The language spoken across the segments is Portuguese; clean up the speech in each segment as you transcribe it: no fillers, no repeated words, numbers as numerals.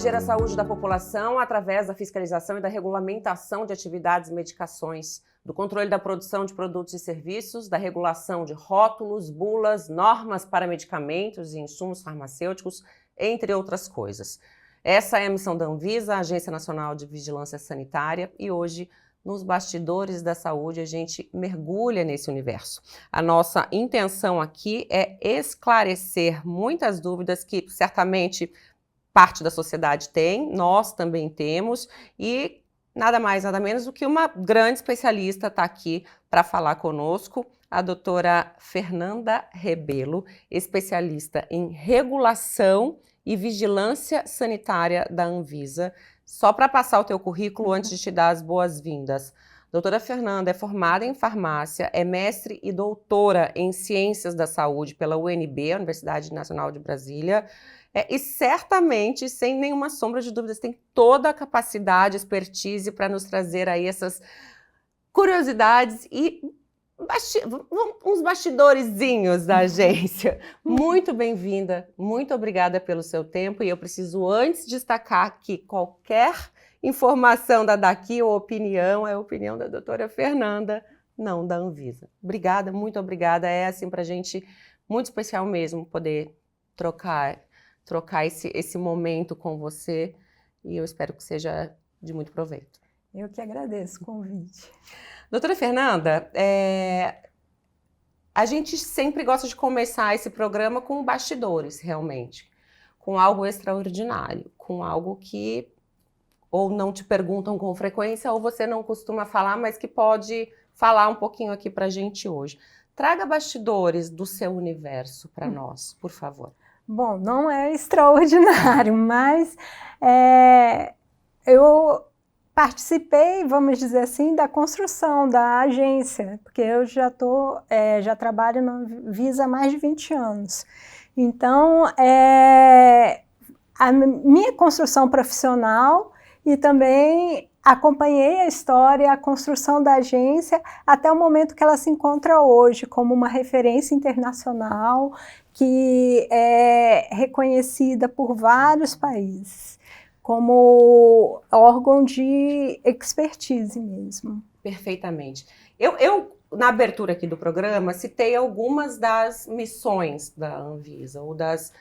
proteger a saúde da população através da fiscalização e da regulamentação de atividades e medicações, do controle da produção de produtos e serviços, da regulação de rótulos, bulas, normas para medicamentos e insumos farmacêuticos, entre outras coisas. Essa é a missão da Anvisa, a Agência Nacional de Vigilância Sanitária, e hoje, nos bastidores da saúde, a gente mergulha nesse universo. A nossa intenção aqui é esclarecer muitas dúvidas que certamente parte da sociedade tem, nós também temos, e nada mais, nada menos do que uma grande especialista está aqui para falar conosco, a doutora Fernanda Rebelo, especialista em regulação e vigilância sanitária da Anvisa. Só para passar o teu currículo antes de te dar as boas-vindas. Doutora Fernanda é formada em farmácia, é mestre e doutora em ciências da saúde pela UNB, Universidade Nacional de Brasília, e certamente, sem nenhuma sombra de dúvidas, tem toda a capacidade, expertise para nos trazer aí essas curiosidades e uns bastidorezinhos da agência. Muito bem-vinda, muito obrigada pelo seu tempo, e eu preciso antes destacar que qualquer informação daqui ou opinião é a opinião da doutora Fernanda, não da Anvisa. Obrigada, muito obrigada, é assim pra gente muito especial mesmo poder trocar esse momento com você, e eu espero que seja de muito proveito. Eu que agradeço o convite. Doutora Fernanda, a gente sempre gosta de começar esse programa com bastidores, realmente, com algo extraordinário, com algo que ou não te perguntam com frequência ou você não costuma falar, mas que pode falar um pouquinho aqui pra gente hoje. Traga bastidores do seu universo para nós, por favor. Bom, não é extraordinário, mas eu participei, vamos dizer assim, da construção da agência, porque eu já trabalho na Anvisa há mais de 20 anos. Então, a minha construção profissional e também acompanhei a história, a construção da agência até o momento que ela se encontra hoje como uma referência internacional que é reconhecida por vários países como órgão de expertise mesmo. Perfeitamente. Eu na abertura aqui do programa, citei algumas das missões da Anvisa, ou das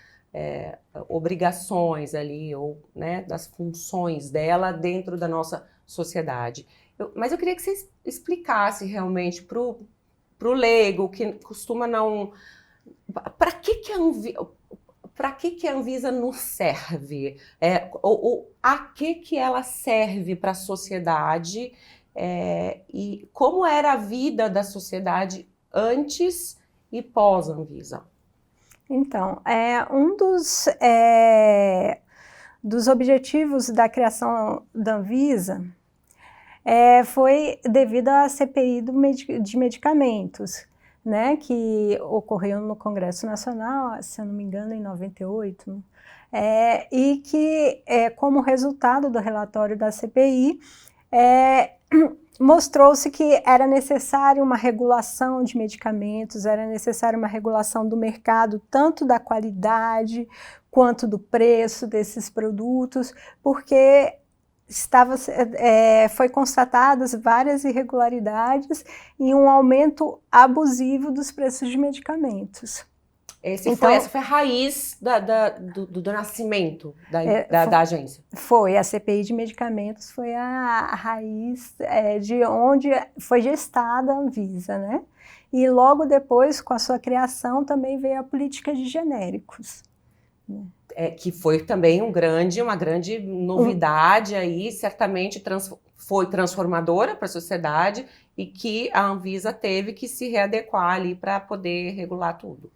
obrigações ali, ou né, das funções dela dentro da nossa sociedade. Mas eu queria que você explicasse realmente para o leigo, que costuma não... Para que a Anvisa nos serve? A que ela serve para a sociedade? E como era a vida da sociedade antes e pós-Anvisa? Então, um dos objetivos da criação da Anvisa foi devido à CPI de medicamentos, né, que ocorreu no Congresso Nacional, se eu não me engano, em 98, e que, como resultado do relatório da CPI, mostrou-se que era necessário uma regulação de medicamentos, era necessário uma regulação do mercado, tanto da qualidade quanto do preço desses produtos, porque foi constatadas várias irregularidades e um aumento abusivo dos preços de medicamentos. Essa foi a raiz do nascimento da agência? Foi, a CPI de medicamentos foi a raiz de onde foi gestada a Anvisa, né? E logo depois, com a sua criação, também veio a política de genéricos. Que foi também uma grande novidade aí, certamente foi transformadora para a sociedade e que a Anvisa teve que se readequar ali para poder regular tudo.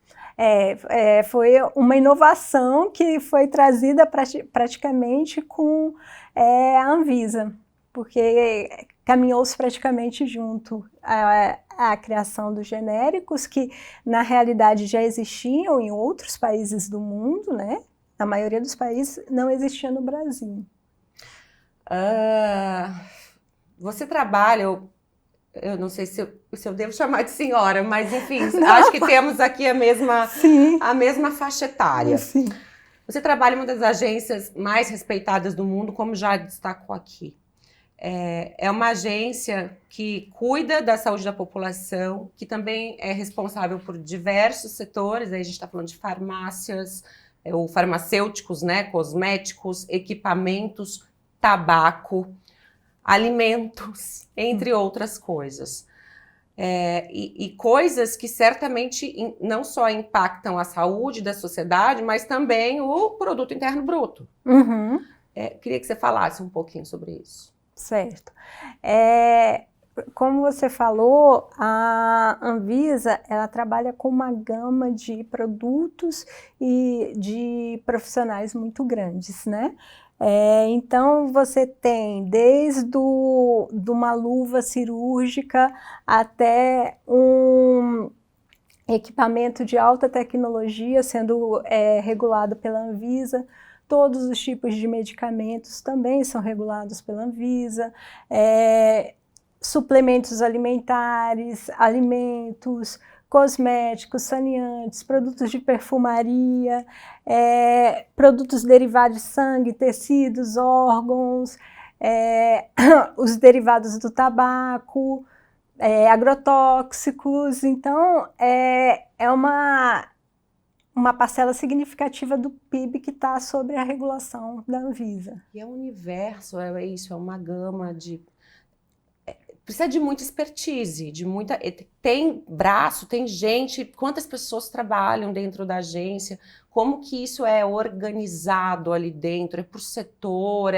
Foi uma inovação que foi trazida praticamente com a Anvisa, porque caminhou-se praticamente junto à criação dos genéricos, que na realidade já existiam em outros países do mundo, né? Na maioria dos países não existia no Brasil. Você trabalha, eu não sei se eu devo chamar de senhora, mas enfim, acho que temos aqui a mesma faixa etária. Sim. Você trabalha em uma das agências mais respeitadas do mundo, como já destacou aqui. É uma agência que cuida da saúde da população, que também é responsável por diversos setores. Aí a gente está falando de farmácias, ou farmacêuticos, né, cosméticos, equipamentos, tabaco, alimentos, entre outras coisas. E coisas que certamente não só impactam a saúde da sociedade, mas também o produto interno bruto. Uhum. Queria que você falasse um pouquinho sobre isso. Certo. Como você falou, a Anvisa, ela trabalha com uma gama de produtos e de profissionais muito grandes, né? Então, você tem desde de uma luva cirúrgica até um equipamento de alta tecnologia sendo regulado pela Anvisa. Todos os tipos de medicamentos também são regulados pela Anvisa. Suplementos alimentares, alimentos, cosméticos, saneantes, produtos de perfumaria, produtos derivados de sangue, tecidos, órgãos, os derivados do tabaco, agrotóxicos. Então, é uma parcela significativa do PIB que está sobre a regulação da Anvisa. E é um universo, isso, é uma gama de... Precisa de muita expertise, tem braço, tem gente, quantas pessoas trabalham dentro da agência, como que isso é organizado ali dentro, é por setor,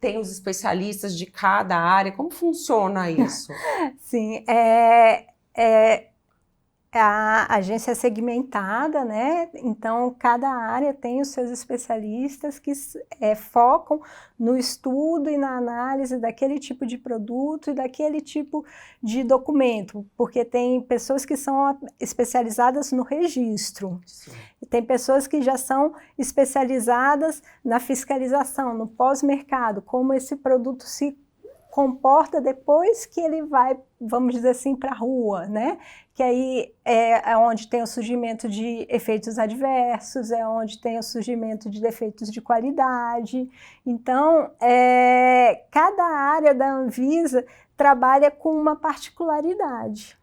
tem os especialistas de cada área, como funciona isso? Sim, a agência é segmentada, né? Então, cada área tem os seus especialistas que focam no estudo e na análise daquele tipo de produto e daquele tipo de documento, porque tem pessoas que são especializadas no registro, sim, e tem pessoas que já são especializadas na fiscalização, no pós-mercado, como esse produto se comporta depois que ele vai, vamos dizer assim, para a rua, né? Que aí é onde tem o surgimento de efeitos adversos, é onde tem o surgimento de defeitos de qualidade. Então, cada área da Anvisa trabalha com uma particularidade.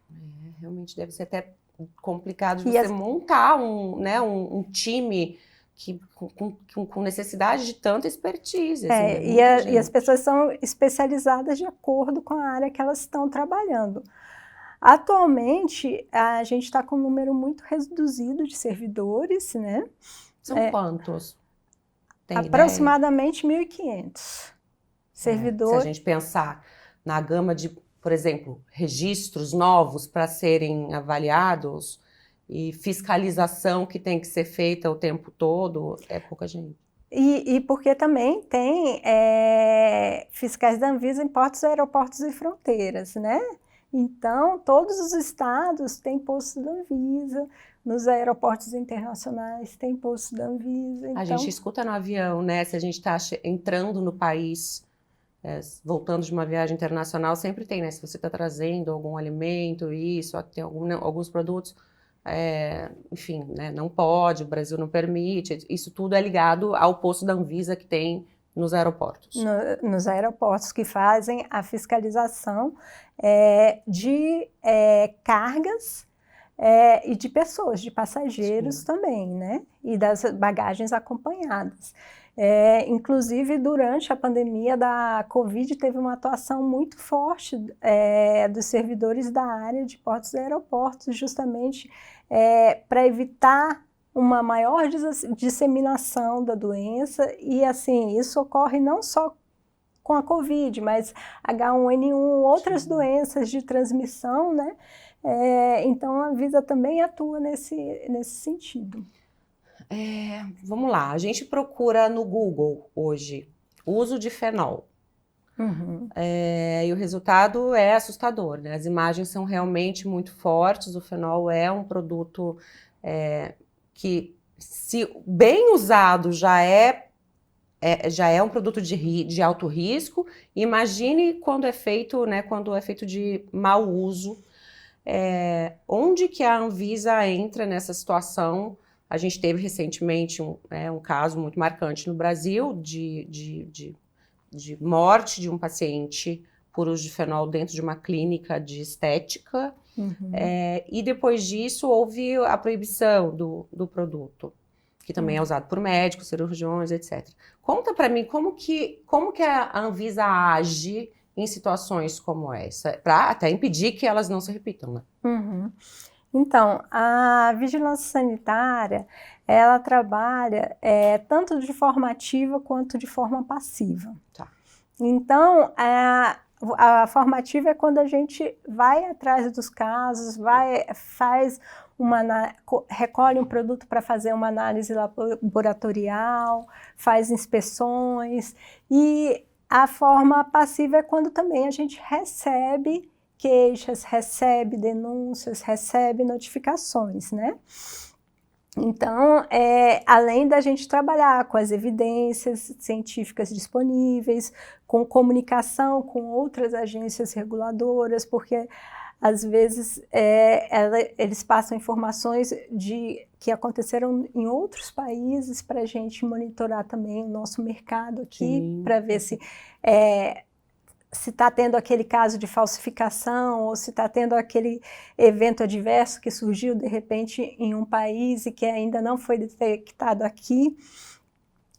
Realmente deve ser até complicado de você montar um time com necessidade de tanta expertise. Assim, e as pessoas são especializadas de acordo com a área que elas estão trabalhando. Atualmente, a gente está com um número muito reduzido de servidores, né? São quantos? Tem aproximadamente 1.500 servidores. Se a gente pensar na gama de, por exemplo, registros novos para serem avaliados e fiscalização que tem que ser feita o tempo todo, é pouca gente. E porque também tem fiscais da Anvisa em portos, aeroportos e fronteiras, né? Então, todos os estados têm posto da Anvisa, nos aeroportos internacionais tem posto da Anvisa. Então... A gente escuta no avião, né? Se a gente está entrando no país, voltando de uma viagem internacional, sempre tem, né? Se você está trazendo algum alimento, tem alguns produtos, enfim, né? Não pode, o Brasil não permite. Isso tudo é ligado ao posto da Anvisa que tem nos aeroportos. Nos aeroportos que fazem a fiscalização de cargas e de pessoas, de passageiros, sim, também, né? E das bagagens acompanhadas. Inclusive, durante a pandemia da Covid, teve uma atuação muito forte dos servidores da área de portos e aeroportos, justamente para evitar uma maior disseminação da doença. E, assim, isso ocorre não só com a Covid, mas H1N1, outras, sim, doenças de transmissão, né? Então, a Anvisa também atua nesse sentido. Vamos lá, a gente procura no Google hoje uso de fenol. Uhum. E o resultado é assustador, né? As imagens são realmente muito fortes. O fenol é um produto que, se bem usado, já é um produto de alto risco. Imagine quando é feito, né, de mau uso. Onde que a Anvisa entra nessa situação A gente teve recentemente um caso muito marcante no Brasil de morte de um paciente por uso de fenol dentro de uma clínica de estética. E depois disso houve a proibição do produto, que também é usado por médicos, cirurgiões, etc. Conta para mim como que a Anvisa age em situações como essa, para até impedir que elas não se repitam, né? Então, a vigilância sanitária, ela trabalha tanto de forma ativa quanto de forma passiva. Tá. Então, a forma ativa é quando a gente vai atrás dos casos, recolhe um produto para fazer uma análise laboratorial, faz inspeções, e a forma passiva é quando também a gente recebe queixas, recebe denúncias, recebe notificações, né? Então, além da gente trabalhar com as evidências científicas disponíveis, com comunicação com outras agências reguladoras, porque às vezes eles passam informações que aconteceram em outros países para a gente monitorar também o nosso mercado aqui, para ver se está tendo aquele caso de falsificação ou se está tendo aquele evento adverso que surgiu de repente em um país e que ainda não foi detectado aqui.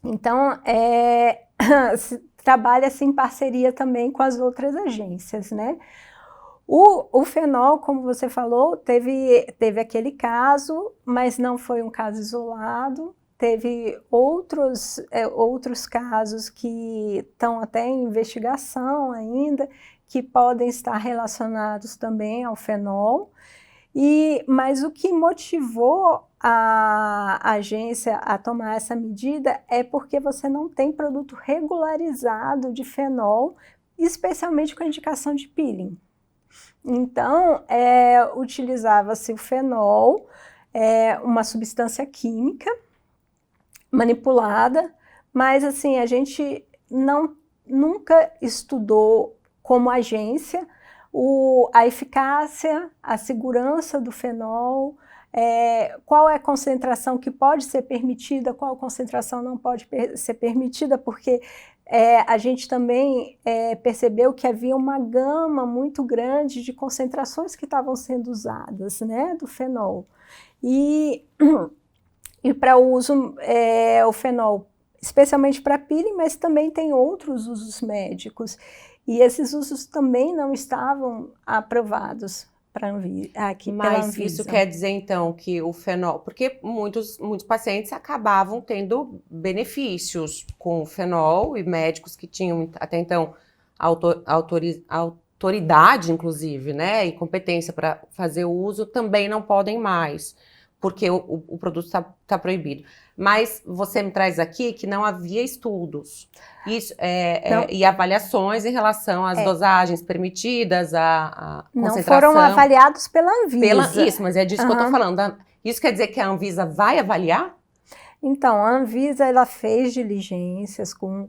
Então, se trabalha-se em parceria também com as outras agências, né? O fenol, como você falou, teve aquele caso, mas não foi um caso isolado. Teve outros casos que estão até em investigação ainda, que podem estar relacionados também ao fenol. Mas o que motivou a agência a tomar essa medida é porque você não tem produto regularizado de fenol, especialmente com a indicação de peeling. Então, utilizava-se o fenol, uma substância química, manipulada, mas assim, a gente nunca estudou como agência a eficácia, a segurança do fenol, qual é a concentração que pode ser permitida, qual concentração não pode ser permitida, porque a gente também percebeu que havia uma gama muito grande de concentrações que estavam sendo usadas, né, do fenol. E para o uso, o fenol, especialmente para peeling, mas também tem outros usos médicos. E esses usos também não estavam aprovados aqui pela Anvisa. Mas isso quer dizer, então, que o fenol... Porque muitos pacientes acabavam tendo benefícios com o fenol e médicos que tinham, até então, autoridade, inclusive, né, e competência para fazer o uso, também não podem mais, porque o produto está proibido. Mas você me traz aqui que não havia estudos e avaliações em relação às dosagens permitidas, a concentração. Não foram avaliados pela Anvisa. Isso, mas é disso que eu estou falando. Isso quer dizer que a Anvisa vai avaliar? Então, a Anvisa ela fez diligências com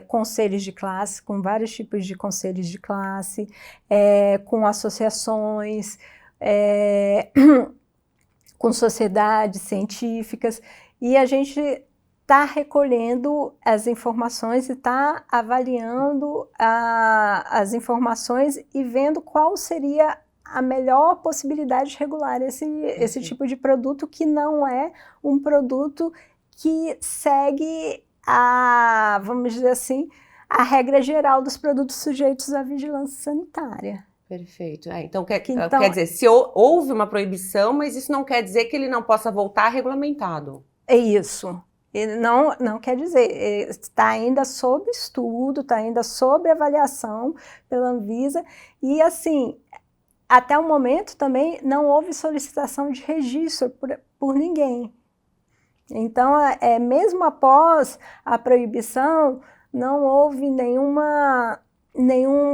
conselhos de classe, com vários tipos de conselhos de classe, com associações, com sociedades científicas, e a gente está recolhendo as informações e está avaliando as informações e vendo qual seria a melhor possibilidade de regular esse tipo de produto, que não é um produto que segue vamos dizer assim, a regra geral dos produtos sujeitos à vigilância sanitária. Perfeito. Então, quer dizer, se houve uma proibição, mas isso não quer dizer que ele não possa voltar regulamentado. É isso. Ele não quer dizer, está ainda sob estudo, está ainda sob avaliação pela Anvisa, e assim, até o momento também não houve solicitação de registro por ninguém. Então, mesmo após a proibição, não houve nenhum,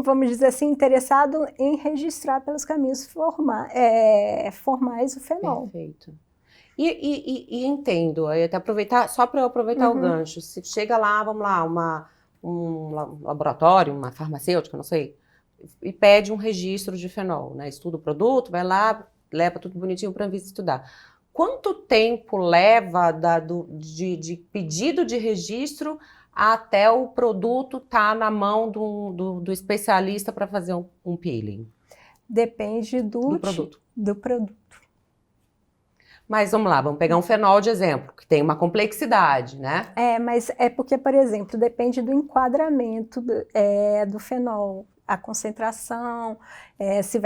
vamos dizer assim, interessado em registrar pelos caminhos formais o fenol. Perfeito. E entendo, até só para eu aproveitar o gancho, se chega lá, vamos lá, um laboratório, uma farmacêutica, não sei, e pede um registro de fenol, né? Estuda o produto, vai lá, leva tudo bonitinho para a Anvisa estudar. quanto tempo leva de pedido de registro até o produto estar na mão do especialista para fazer um peeling? Depende do produto. Do produto. Mas vamos lá, vamos pegar um fenol de exemplo, que tem uma complexidade, né? Mas é porque, por exemplo, depende do enquadramento do fenol, a concentração, se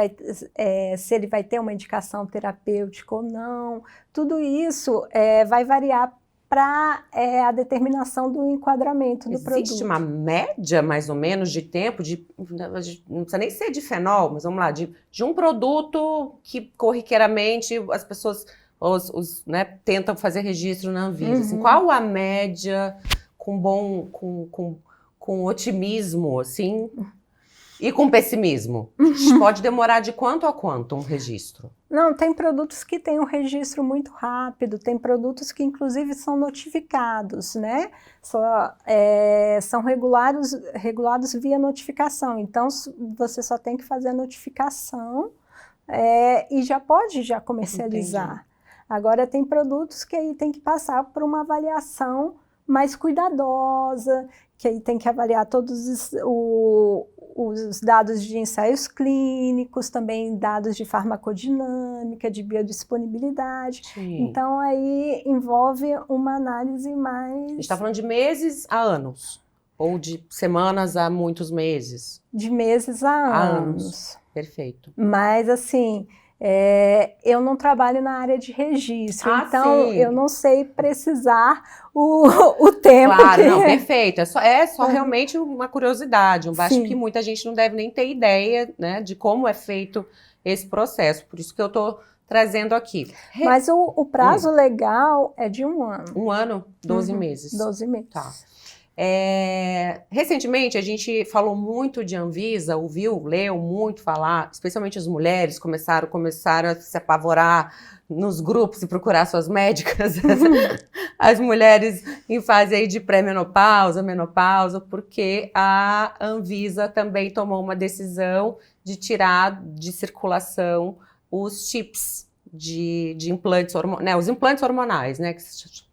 ele vai ter uma indicação terapêutica ou não. Tudo isso vai variar para a determinação do enquadramento do produto. Existe uma média, mais ou menos, de tempo, não precisa nem ser de fenol, mas vamos lá, de um produto que corriqueiramente as pessoas tentam fazer registro na Anvisa. Assim, qual a média com otimismo, assim, e com pessimismo? Pode demorar de quanto a quanto um registro? Não, tem produtos que têm um registro muito rápido, tem produtos que inclusive são notificados, né? São regulados via notificação, então você só tem que fazer a notificação e já pode comercializar. Entendi. Agora tem produtos que aí tem que passar por uma avaliação mais cuidadosa, que aí tem que avaliar todos os dados de ensaios clínicos, também dados de farmacodinâmica, de biodisponibilidade. Sim. Então, aí envolve uma análise mais... A gente está falando de meses a anos? Ou de semanas a muitos meses? De meses a anos. Perfeito. Mas, assim... eu não trabalho na área de registro, então sim. Eu não sei precisar o tempo. Claro, não, perfeito. É só realmente uma curiosidade. Eu acho que muita gente não deve nem ter ideia, né, de como é feito esse processo. Por isso que eu estou trazendo aqui. Mas o prazo legal é de 1 ano. 1 ano, 12 meses. 12 meses. Tá. Recentemente a gente falou muito de Anvisa, leu muito falar, especialmente as mulheres começaram a se apavorar nos grupos e procurar suas médicas, as mulheres em fase aí de pré-menopausa, menopausa, porque a Anvisa também tomou uma decisão de tirar de circulação os chips de implantes hormonais, né, os implantes hormonais, né, que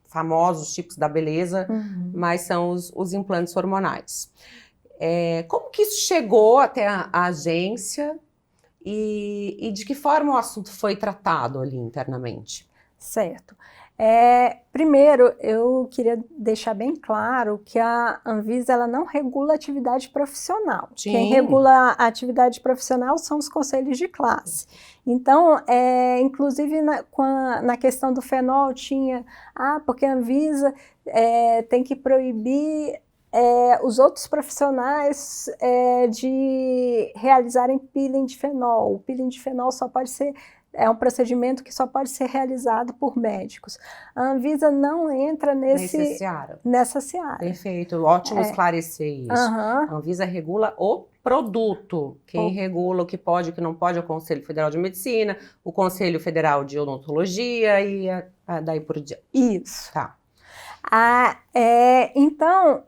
famosos chips da beleza, mas são os implantes hormonais. Como que isso chegou até a agência e de que forma o assunto foi tratado ali internamente? Certo. Primeiro, eu queria deixar bem claro que a Anvisa ela não regula a atividade profissional. Sim. Quem regula a atividade profissional são os conselhos de classe. Então, inclusive na questão do fenol tinha, porque a Anvisa tem que proibir os outros profissionais de realizarem peeling de fenol. O peeling de fenol só pode ser... É um procedimento que só pode ser realizado por médicos. A Anvisa não entra nessa seara. Perfeito, ótimo esclarecer isso. A Anvisa regula o produto. Quem regula o que pode e o que não pode é o Conselho Federal de Medicina, o Conselho Federal de Odontologia e daí por diante. Isso. Tá. Então,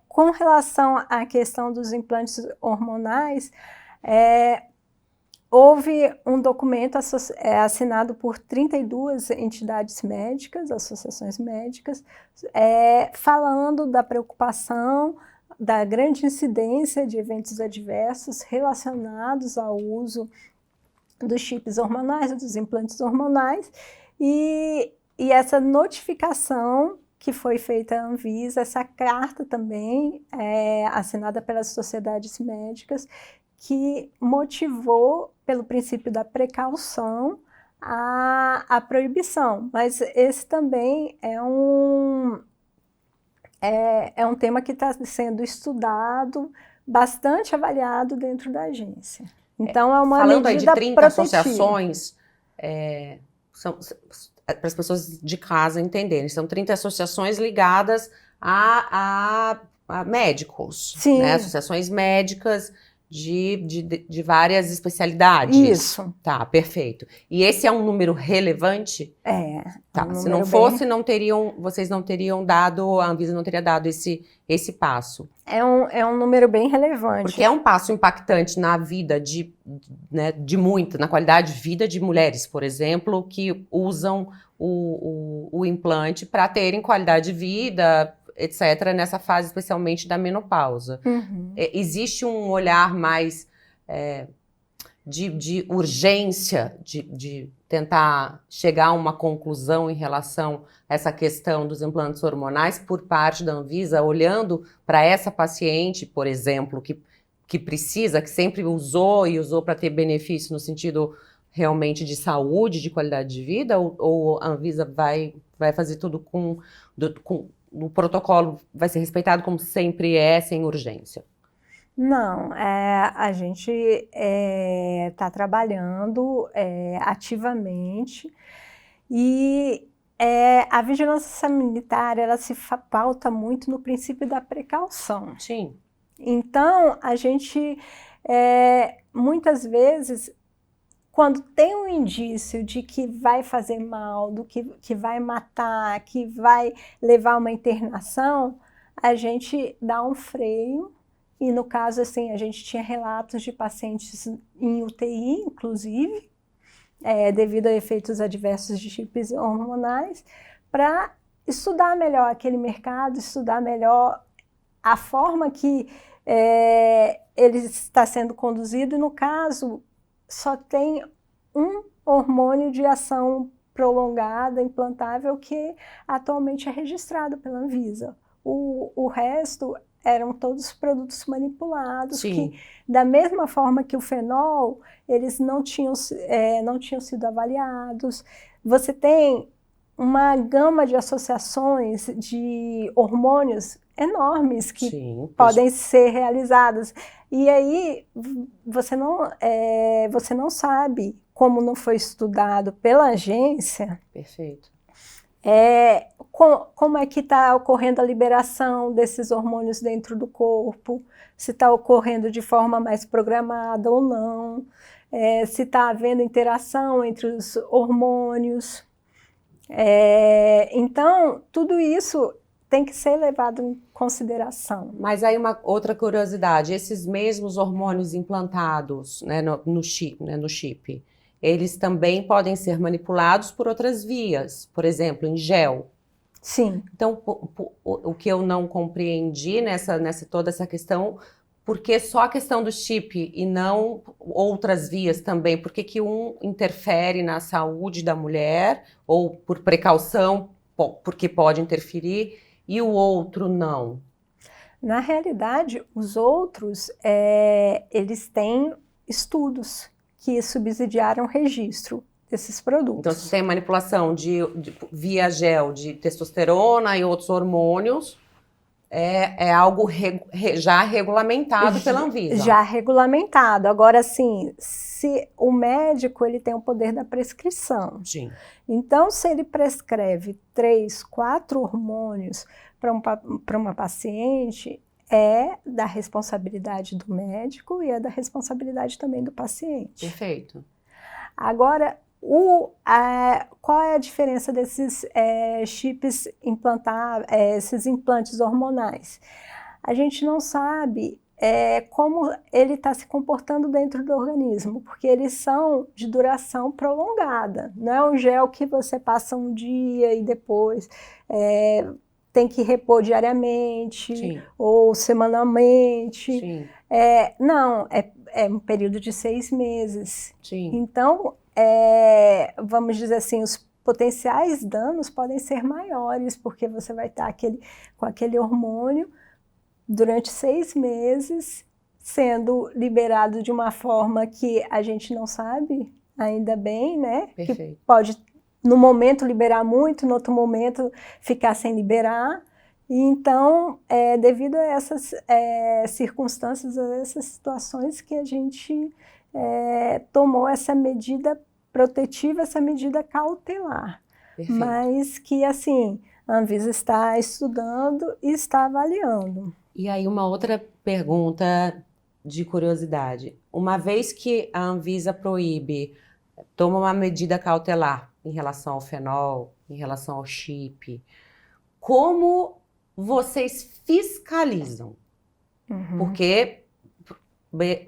com relação à questão dos implantes hormonais, houve um documento assinado por 32 entidades médicas, associações médicas, falando da preocupação, da grande incidência de eventos adversos relacionados ao uso dos chips hormonais, dos implantes hormonais, e essa notificação que foi feita à Anvisa, essa carta também, assinada pelas sociedades médicas, que motivou, pelo princípio da precaução, a proibição. Mas esse também é um tema que está sendo estudado, bastante avaliado dentro da agência. Então, é uma falando medida aí de 30 protetiva. associações, para as pessoas de casa entenderem, são 30 associações ligadas a médicos, Sim. Né? Associações médicas de várias especialidades. Isso. Tá, perfeito. E esse é um número relevante? É. Tá, um se não número fosse, bem... vocês não teriam dado, a Anvisa não teria dado esse passo. É um número bem relevante. Porque é um passo impactante na vida né, na qualidade de vida de mulheres, por exemplo, que usam o implante para terem qualidade de vida, etc., nessa fase especialmente da menopausa. Uhum. Existe um olhar mais de urgência, de tentar chegar a uma conclusão em relação a essa questão dos implantes hormonais por parte da Anvisa, olhando para essa paciente, por exemplo, que precisa, que sempre usou para ter benefício no sentido realmente de saúde, de qualidade de vida, ou a Anvisa vai fazer tudo com o protocolo vai ser respeitado como sempre sem urgência? Não, a gente está trabalhando ativamente e a vigilância sanitária ela se pauta muito no princípio da precaução. Sim. Então, a gente muitas vezes, quando tem um indício de que vai fazer mal, que vai matar, que vai levar a uma internação, a gente dá um freio. E no caso, assim, a gente tinha relatos de pacientes em UTI, inclusive, devido a efeitos adversos de chips hormonais, para estudar melhor aquele mercado, estudar melhor a forma que ele está sendo conduzido. E no caso, só tem um hormônio de ação prolongada, implantável, que atualmente é registrado pela Anvisa. O resto eram todos produtos manipulados, Sim. que da mesma forma que o fenol, eles não tinham sido avaliados. Você tem uma gama de associações de hormônios enormes que Sim, podem ser realizadas. E aí você não sabe, como não foi estudado pela agência. Perfeito. Como é que está ocorrendo a liberação desses hormônios dentro do corpo, se está ocorrendo de forma mais programada ou não, se está havendo interação entre os hormônios. Então, tudo isso tem que ser levado em consideração. Mas aí uma outra curiosidade, esses mesmos hormônios implantados, né, no chip, eles também podem ser manipulados por outras vias, por exemplo, em gel. Sim. Então, o que eu não compreendi nessa toda essa questão, por que só a questão do chip e não outras vias também? Por que um interfere na saúde da mulher, ou por precaução, porque pode interferir, e o outro não? Na realidade, os outros, eles têm estudos que subsidiaram o registro desses produtos. Então, se tem manipulação via gel de testosterona e outros hormônios, é algo já regulamentado pela Anvisa. Já regulamentado. Agora, sim, se o médico ele tem o poder da prescrição. Sim. Então, se ele prescreve 3, 4 hormônios para uma paciente, é da responsabilidade do médico e é da responsabilidade também do paciente. Perfeito. Agora, qual é a diferença desses chips esses implantes hormonais? A gente não sabe como ele está se comportando dentro do organismo, porque eles são de duração prolongada. Não é um gel que você passa um dia e depois tem que repor diariamente. Sim. Ou semanalmente. Sim. Não, é um período de 6 meses. Sim. Então, vamos dizer assim, os potenciais danos podem ser maiores, porque você vai estar com aquele hormônio durante 6 meses, sendo liberado de uma forma que a gente não sabe ainda bem, né? Perfeito. Que pode, no momento, liberar muito, no outro momento, ficar sem liberar. E então, devido a essas circunstâncias, a essas situações que a gente tomou essa medida protetiva, essa medida cautelar. Perfeito. Mas que, assim, a Anvisa está estudando e está avaliando. E aí uma outra pergunta de curiosidade. Uma vez que a Anvisa proíbe, toma uma medida cautelar em relação ao fenol, em relação ao chip, como vocês fiscalizam? Porque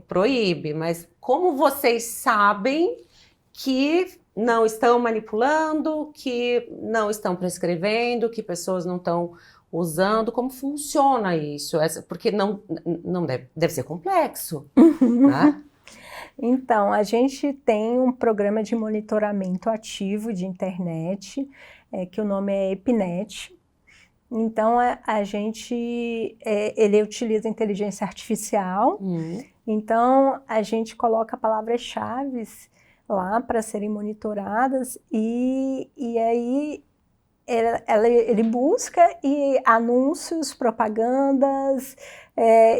proíbe, mas como vocês sabem que não estão manipulando, que não estão prescrevendo, que pessoas não estão usando? Como funciona isso? Porque não deve ser complexo, né? Então, a gente tem um programa de monitoramento ativo de internet, que o nome é EpiNet. Então, ele utiliza inteligência artificial. Então, a gente coloca palavras-chave lá para serem monitoradas e aí ele busca anúncios, propagandas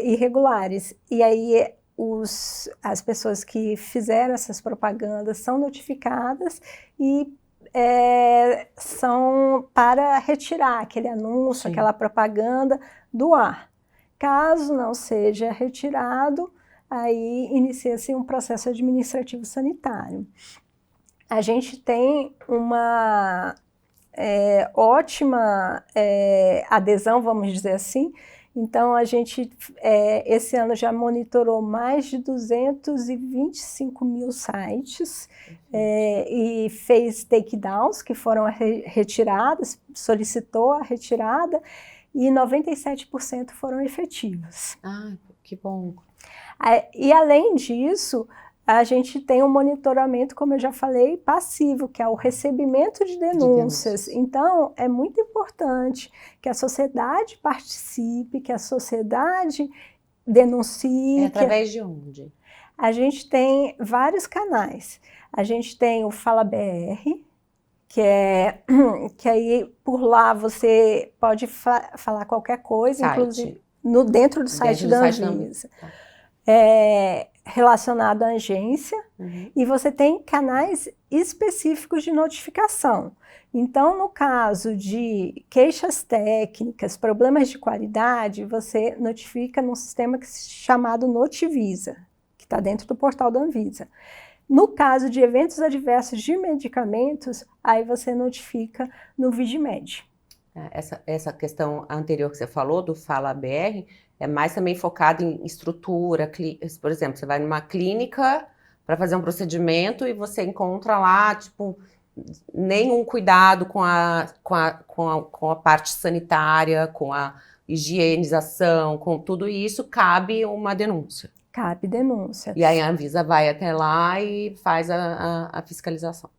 irregulares. E aí as pessoas que fizeram essas propagandas são notificadas e são para retirar aquele anúncio, Sim. aquela propaganda do ar. Caso não seja retirado, aí inicia-se um processo administrativo sanitário. A gente tem uma ótima adesão, vamos dizer assim. Então, a gente, esse ano, já monitorou mais de 225 mil sites e fez takedowns, que foram retiradas, solicitou a retirada, e 97% foram efetivos. Ah, que bom. E, além disso, a gente tem um monitoramento, como eu já falei, passivo, que é o recebimento de denúncias. Então, é muito importante que a sociedade participe, que a sociedade denuncie. Através de onde? A gente tem vários canais. A gente tem o Fala BR, que aí por lá você pode falar qualquer coisa, inclusive dentro do site da Anvisa. Relacionado à agência, e você tem canais específicos de notificação. Então, no caso de queixas técnicas, problemas de qualidade, você notifica num sistema chamado Notivisa, que está dentro do portal da Anvisa. No caso de eventos adversos de medicamentos, aí você notifica no Vigimed. Essa questão anterior que você falou, do Fala BR, é mais também focado em estrutura. Por exemplo, você vai numa clínica para fazer um procedimento e você encontra lá, tipo, nenhum cuidado com a parte sanitária, com a higienização, com tudo isso, cabe uma denúncia. Cabe denúncia. E aí a Anvisa vai até lá e faz a fiscalização.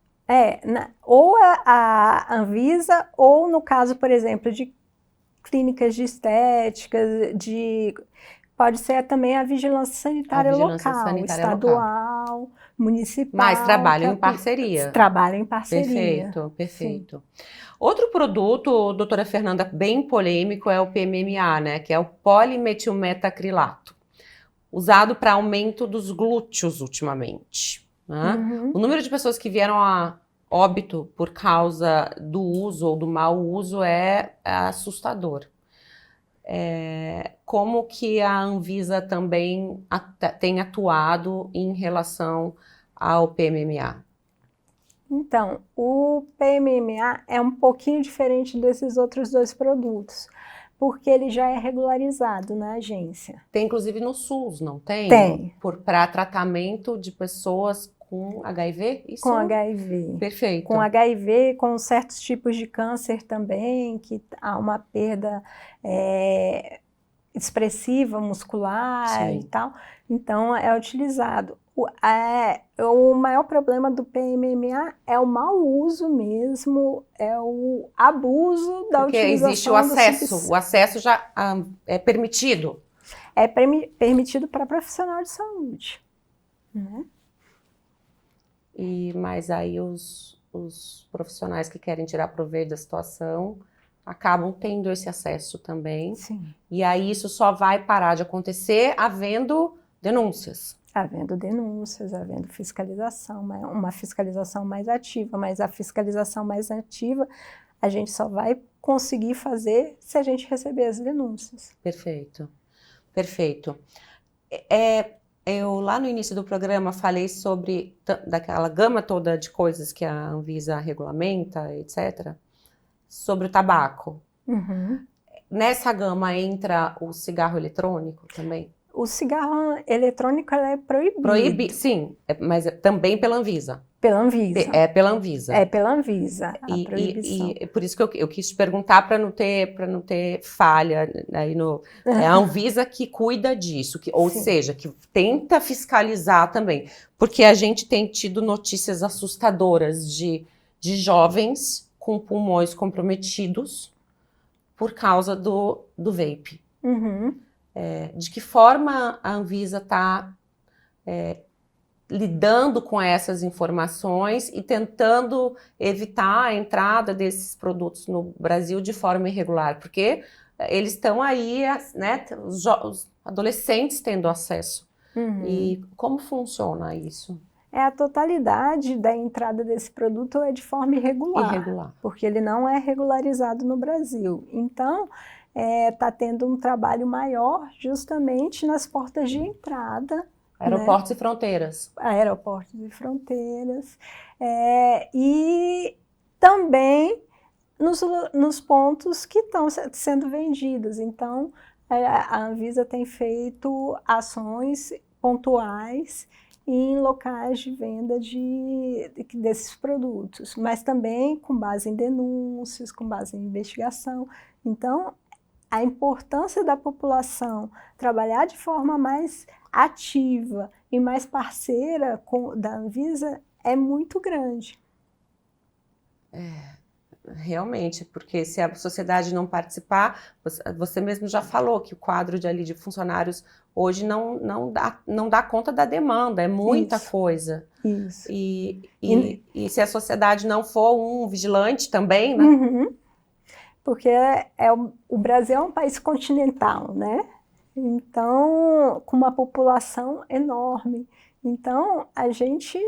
Ou a Anvisa, ou no caso, por exemplo, de clínicas de estética, pode ser também a vigilância sanitária local, estadual, municipal. Mas trabalham em parceria. Trabalham em parceria. Perfeito. Sim. Outro produto, doutora Fernanda, bem polêmico é o PMMA, né? Que é o polimetilmetacrilato, usado para aumento dos glúteos ultimamente. Né? O número de pessoas que vieram a óbito por causa do uso ou do mau uso é assustador. Como que a Anvisa também tem atuado em relação ao PMMA? Então, o PMMA é um pouquinho diferente desses outros dois produtos, porque ele já é regularizado na agência. Tem inclusive no SUS, não tem? Tem. Para tratamento de pessoas com HIV? Isso? Com HIV. Perfeito. Com HIV, com certos tipos de câncer também, que há uma perda expressiva muscular e tal. Então, é utilizado. O maior problema do PMMA é o mau uso mesmo, é o abuso da utilização. Porque existe o acesso. O acesso já é permitido. É permitido para profissional de saúde. Né? Mas aí os profissionais que querem tirar proveito da situação acabam tendo esse acesso também. Sim. E aí isso só vai parar de acontecer havendo denúncias. Havendo denúncias, havendo fiscalização, uma fiscalização mais ativa, mas a fiscalização mais ativa a gente só vai conseguir fazer se a gente receber as denúncias. Perfeito, perfeito. Eu lá no início do programa falei sobre daquela gama toda de coisas que a Anvisa regulamenta, etc., sobre o tabaco. Uhum. Nessa gama entra o cigarro eletrônico também? O cigarro eletrônico ele é proibido. Sim, mas também pela Anvisa. Pela Anvisa. É pela Anvisa. É pela Anvisa, a proibição. E por isso que eu quis te perguntar para não ter falha aí no. É a Anvisa que cuida disso, ou Sim. seja, que tenta fiscalizar também. Porque a gente tem tido notícias assustadoras de jovens com pulmões comprometidos por causa do vape. Uhum. De que forma a Anvisa está lidando com essas informações e tentando evitar a entrada desses produtos no Brasil de forma irregular, porque eles estão aí, né, os adolescentes tendo acesso. Uhum. E como funciona isso? A totalidade da entrada desse produto é de forma irregular. Porque ele não é regularizado no Brasil. Então, está tendo um trabalho maior justamente nas portas de entrada. Aeroportos, né? E fronteiras. Aeroportos e fronteiras. E também nos pontos que estão sendo vendidos. Então, a Anvisa tem feito ações pontuais em locais de venda desses produtos, mas também com base em denúncias, com base em investigação. Então, a importância da população trabalhar de forma mais ativa e mais parceira da Anvisa é muito grande. Realmente, porque se a sociedade não participar, você mesmo já falou que o quadro de funcionários hoje não dá conta da demanda, é muita coisa. Isso. E se a sociedade não for um vigilante também, né? Uhum. Porque o Brasil é um país continental, né? Então, com uma população enorme. Então, a gente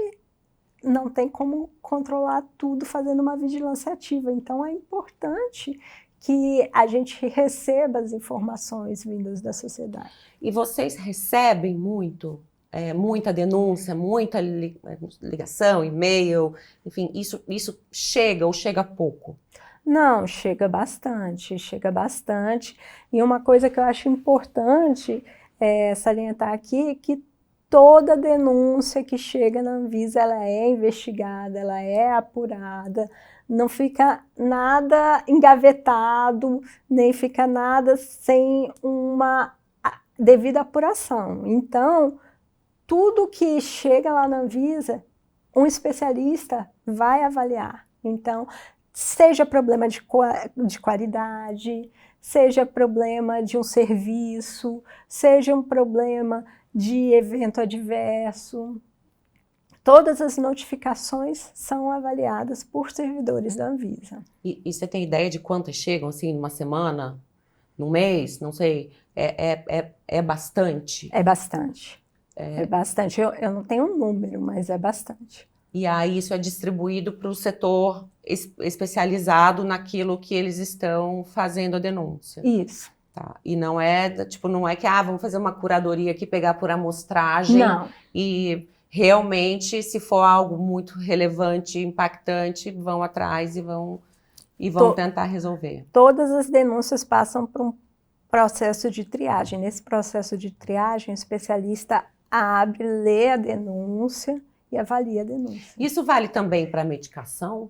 não tem como controlar tudo fazendo uma vigilância ativa. Então, é importante que a gente receba as informações vindas da sociedade. E vocês recebem muita denúncia, muita ligação, e-mail, enfim, isso chega ou chega pouco? Não, chega bastante. E uma coisa que eu acho importante salientar aqui é que toda denúncia que chega na Anvisa, ela é investigada, ela é apurada, não fica nada engavetado, nem fica nada sem uma devida apuração. Então, tudo que chega lá na Anvisa, um especialista vai avaliar. Então, seja problema de qualidade, seja problema de um serviço, seja um problema de evento adverso, todas as notificações são avaliadas por servidores da Anvisa. E você tem ideia de quantas chegam, assim, numa semana, num mês, não sei, é bastante? É bastante, é bastante. Eu não tenho um número, mas é bastante. E aí isso é distribuído para o setor especializado naquilo que eles estão fazendo a denúncia? Isso. Tá. E não é que vamos fazer uma curadoria aqui, pegar por amostragem. Não. E realmente, se for algo muito relevante, impactante, vão atrás e vão tentar resolver. Todas as denúncias passam por um processo de triagem. Nesse processo de triagem, o especialista abre, lê a denúncia e avalia a denúncia. Isso vale também para a medicação?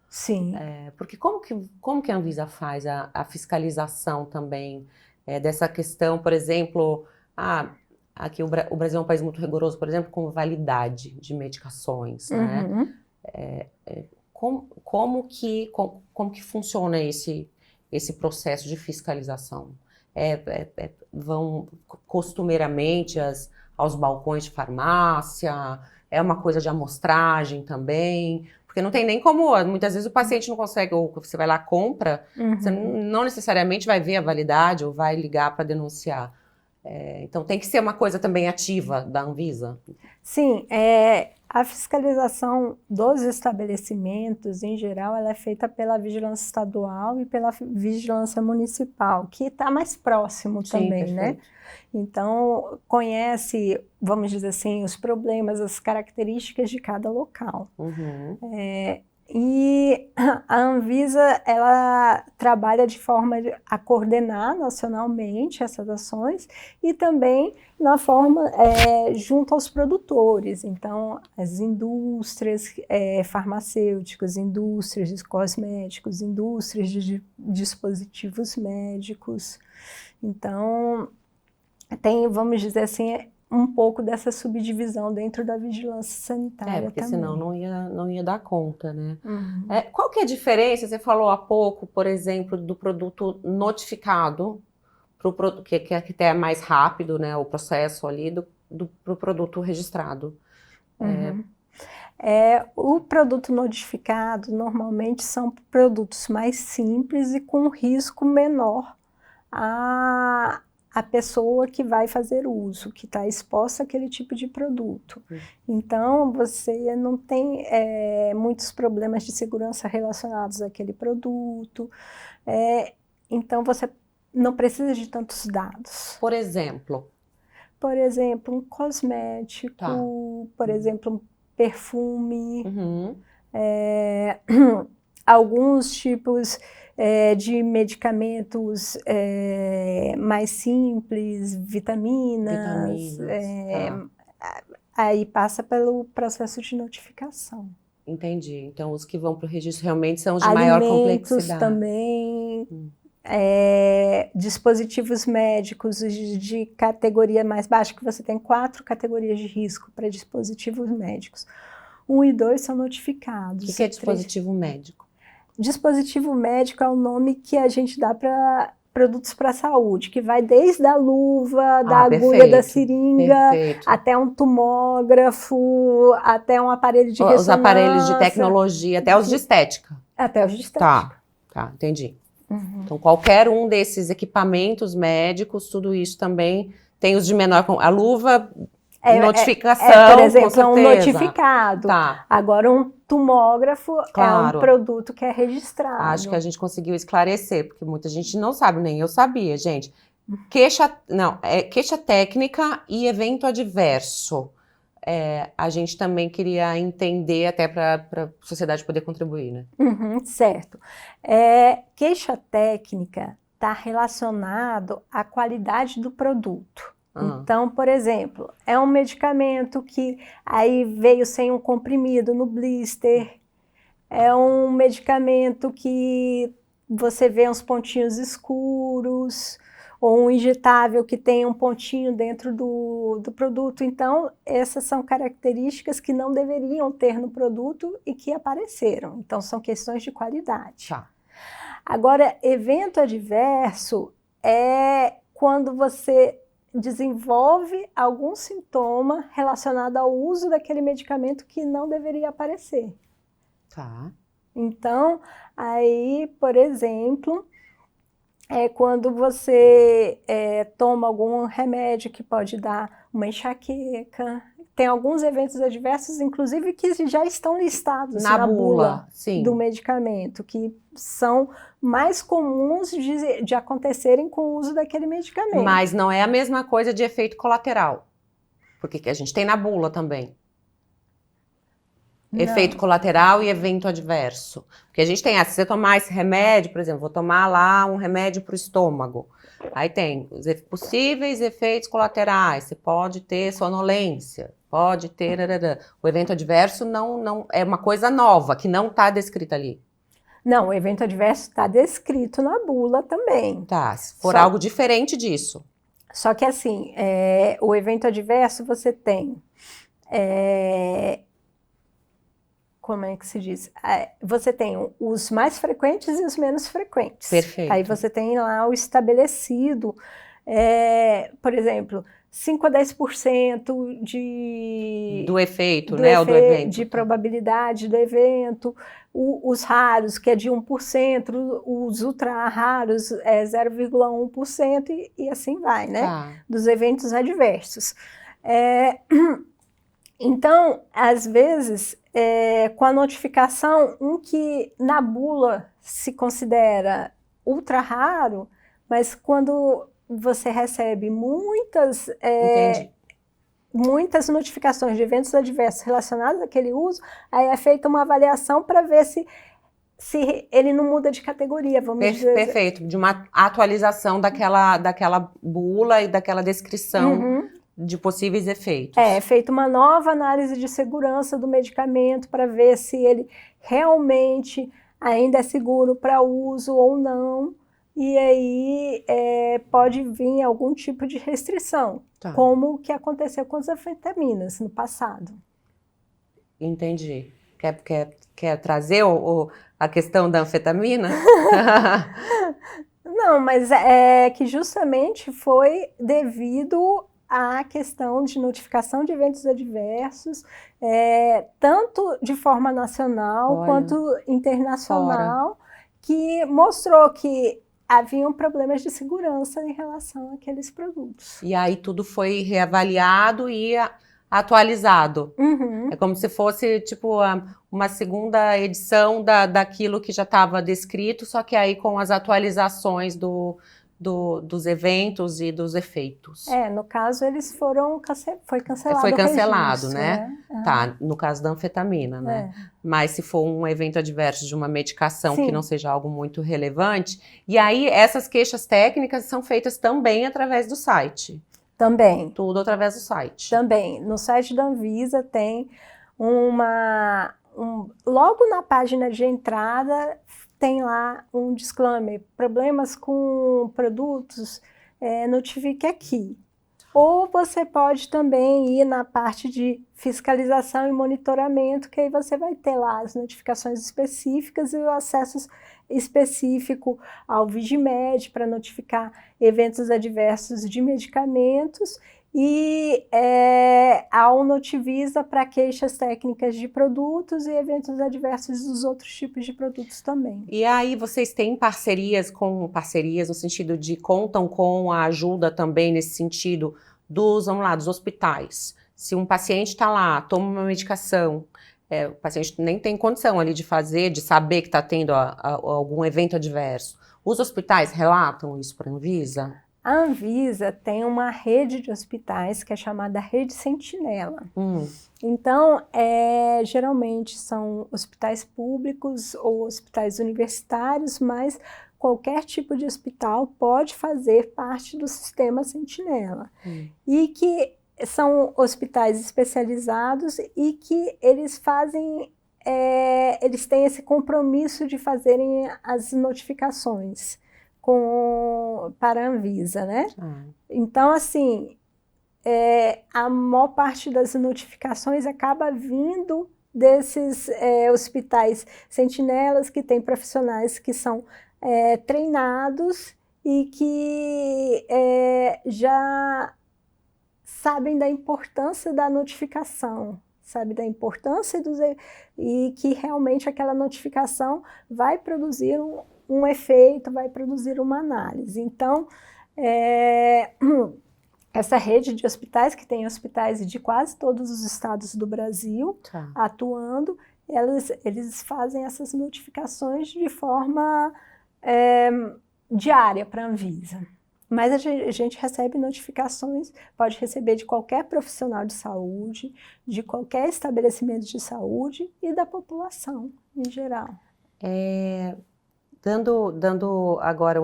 Sim. Porque como que a Anvisa faz a fiscalização também dessa questão, por exemplo, aqui o Brasil é um país muito rigoroso, por exemplo, com validade de medicações, Uhum. né? Como que funciona esse processo de fiscalização? Vão costumeiramente aos balcões de farmácia? É uma coisa de amostragem também? Porque não tem nem como, muitas vezes o paciente não consegue, ou você vai lá, compra, você não necessariamente vai ver a validade ou vai ligar para denunciar. Então tem que ser uma coisa também ativa da Anvisa? Sim, A fiscalização dos estabelecimentos, em geral, ela é feita pela vigilância estadual e pela vigilância municipal, que está mais próximo também, perfeito. né? Então, conhece, vamos dizer assim, os problemas, as características de cada local. Uhum. E a Anvisa, ela trabalha de forma a coordenar nacionalmente essas ações e também na forma junto aos produtores. Então, as indústrias farmacêuticas, indústrias de cosméticos, indústrias de dispositivos médicos. Então, tem, vamos dizer assim, um pouco dessa subdivisão dentro da vigilância sanitária porque também. senão não ia dar conta, né? Uhum. Qual que é a diferença? Você falou há pouco, por exemplo, do produto notificado, pro produto que é mais rápido, né, o processo ali, pro produto registrado. Uhum. O produto notificado normalmente são produtos mais simples e com risco menor a pessoa que vai fazer uso, que está exposta àquele tipo de produto. Então, você não tem muitos problemas de segurança relacionados àquele produto. Então, você não precisa de tantos dados. Por exemplo? Por exemplo, um cosmético, Tá. Por exemplo, um perfume, Uhum. Alguns tipos de medicamentos mais simples, vitaminas. Tá. Aí passa pelo processo de notificação. Entendi. Então, os que vão para o registro realmente são os de maior complexidade. Também, dispositivos médicos de categoria mais baixa, que você tem 4 categorias de risco para dispositivos médicos. 1 e 2 são notificados. O que é dispositivo médico? Dispositivo médico é o nome que a gente dá para produtos para a saúde, que vai desde a luva, da agulha da seringa, até um tomógrafo, até um aparelho de ressonância. Os aparelhos de tecnologia, até os de estética. Até os de estética. Tá, entendi. Uhum. Então, qualquer um desses equipamentos médicos, tudo isso também tem os de menor... A luva... notificação, por exemplo, é um notificado. Tá. Agora, um tomógrafo é um produto que é registrado. Acho que a gente conseguiu esclarecer, porque muita gente não sabe, nem eu sabia, gente. Queixa técnica e evento adverso. A gente também queria entender, até para a sociedade poder contribuir, né? Certo. Queixa técnica está relacionado à qualidade do produto. Então, por exemplo, é um medicamento que aí veio sem um comprimido no blister, é um medicamento que você vê uns pontinhos escuros, ou um injetável que tem um pontinho dentro do produto. Então, essas são características que não deveriam ter no produto e que apareceram. Então, são questões de qualidade. Tá. Agora, evento adverso é quando você desenvolve algum sintoma relacionado ao uso daquele medicamento que não deveria aparecer. Tá. Então, aí, por exemplo, quando você toma algum remédio que pode dar uma enxaqueca. Tem alguns eventos adversos, inclusive, que já estão listados na bula do medicamento, que são mais comuns de acontecerem com o uso daquele medicamento. Mas não é a mesma coisa de efeito colateral, porque a gente tem na bula também. Não. Efeito colateral e evento adverso. Porque a gente tem, se você tomar esse remédio, por exemplo, vou tomar lá um remédio para o estômago. Aí tem os possíveis efeitos colaterais, você pode ter sonolência, pode ter... O evento adverso não é uma coisa nova, que não está descrita ali. Não, o evento adverso está descrito na bula também. Tá, se for algo diferente disso. Só que assim, o evento adverso você tem... como é que se diz? Você tem os mais frequentes e os menos frequentes. Perfeito. Aí você tem lá o estabelecido, por exemplo, 5 a 10% do efeito, né? Ou do evento. De probabilidade do evento. Os raros, que é de 1%, os ultra raros é 0,1% e assim vai, né? Tá. Dos eventos adversos. Então, às vezes, com a notificação, que na bula se considera ultra raro, mas quando você recebe Entendi. muitas notificações de eventos adversos relacionados àquele uso, aí é feita uma avaliação para ver se ele não muda de categoria, vamos dizer. Perfeito, de uma atualização daquela bula e daquela descrição de possíveis efeitos. É feita uma nova análise de segurança do medicamento para ver se ele realmente ainda é seguro para uso ou não, e aí pode vir algum tipo de restrição, como o que aconteceu com as anfetaminas no passado. Entendi. Quer trazer a questão da anfetamina? Não, mas é que justamente foi devido à questão de notificação de eventos adversos, tanto de forma nacional quanto internacional, que mostrou que haviam problemas de segurança em relação àqueles produtos. E aí tudo foi reavaliado e atualizado. É como se fosse tipo uma segunda edição daquilo que já estava descrito, só que aí com as atualizações dos eventos e dos efeitos. No caso eles foi cancelado. Foi cancelado, registro, né? Tá, no caso da anfetamina, né? Mas se for um evento adverso de uma medicação que não seja algo muito relevante, e aí essas queixas técnicas são feitas também através do site. Também. Tudo através do site. Também. No site da Anvisa tem logo na página de entrada tem lá um disclaimer: problemas com produtos, notifique aqui. Ou você pode também ir na parte de fiscalização e monitoramento, que aí você vai ter lá as notificações específicas e o acesso específico ao Vigimed para notificar eventos adversos de medicamentos e ao Notivisa para queixas técnicas de produtos e eventos adversos dos outros tipos de produtos também. E aí vocês têm parcerias no sentido de contam com a ajuda também nesse sentido dos hospitais. Se um paciente está lá, toma uma medicação, o paciente nem tem condição ali de saber que está tendo algum evento adverso. Os hospitais relatam isso para a Anvisa? A Anvisa tem uma rede de hospitais que é chamada Rede Sentinela. Então, geralmente são hospitais públicos ou hospitais universitários, mas qualquer tipo de hospital pode fazer parte do sistema Sentinela. E que são hospitais especializados e que eles têm esse compromisso de fazerem as notificações para a Anvisa, né? Então, assim, a maior parte das notificações acaba vindo desses hospitais sentinelas, que têm profissionais que são treinados e que já sabem da importância da notificação, sabe da importância e que realmente aquela notificação vai produzir um efeito, vai produzir uma análise. Então, essa rede de hospitais, que tem hospitais de quase todos os estados do Brasil atuando, eles fazem essas notificações de forma diária para a Anvisa. Mas a gente recebe notificações, pode receber de qualquer profissional de saúde, de qualquer estabelecimento de saúde e da população em geral. Dando agora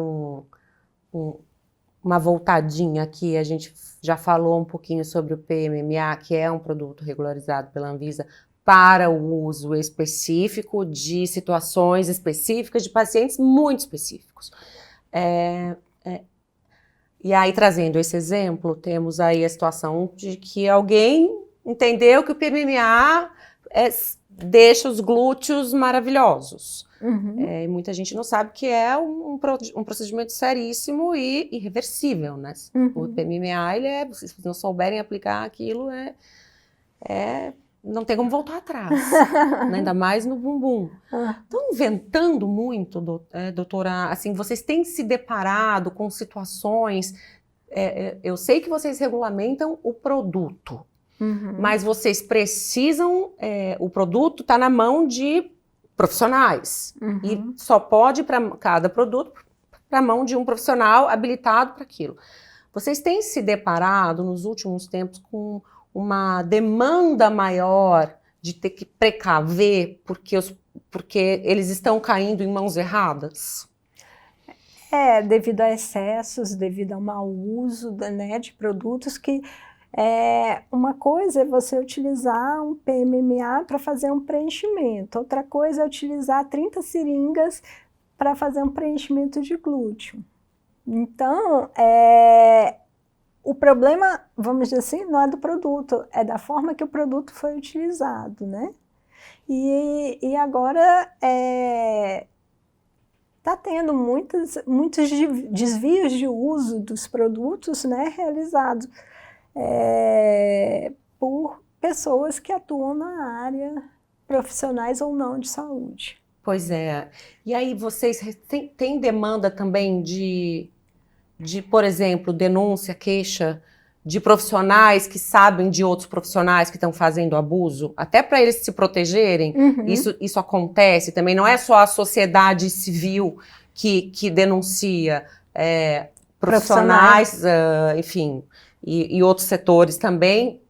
uma voltadinha aqui, a gente já falou um pouquinho sobre o PMMA, que é um produto regularizado pela Anvisa para o uso específico de situações específicas de pacientes muito específicos. E aí, trazendo esse exemplo, temos aí a situação de que alguém entendeu que o PMMA deixa os glúteos maravilhosos. E muita gente não sabe que é um procedimento seríssimo e irreversível, né? O PMMA, se vocês não souberem aplicar aquilo, não tem como voltar atrás, né? Ainda mais no bumbum. Estão inventando muito, doutora, assim, vocês têm se deparado com situações, eu sei que vocês regulamentam o produto, mas vocês precisam, o produto está na mão de profissionais, e só pode para cada produto para a mão de um profissional habilitado para aquilo. Vocês têm se deparado nos últimos tempos com uma demanda maior de ter que precaver porque eles estão caindo em mãos erradas? Devido a excessos, devido ao mau uso de produtos que... uma coisa é você utilizar um PMMA para fazer um preenchimento, outra coisa é utilizar 30 seringas para fazer um preenchimento de glúteo. Então, o problema, vamos dizer assim, não é do produto, é da forma que o produto foi utilizado, né? E agora está tendo muitos desvios de uso dos produtos, né, realizados por pessoas que atuam na área, profissionais ou não de saúde. Pois é. E aí vocês têm demanda também de, por exemplo, denúncia, queixa de profissionais que sabem de outros profissionais que estão fazendo abuso, até para eles se protegerem? Isso acontece também, não é só a sociedade civil que denuncia, profissionais, enfim, e outros setores também,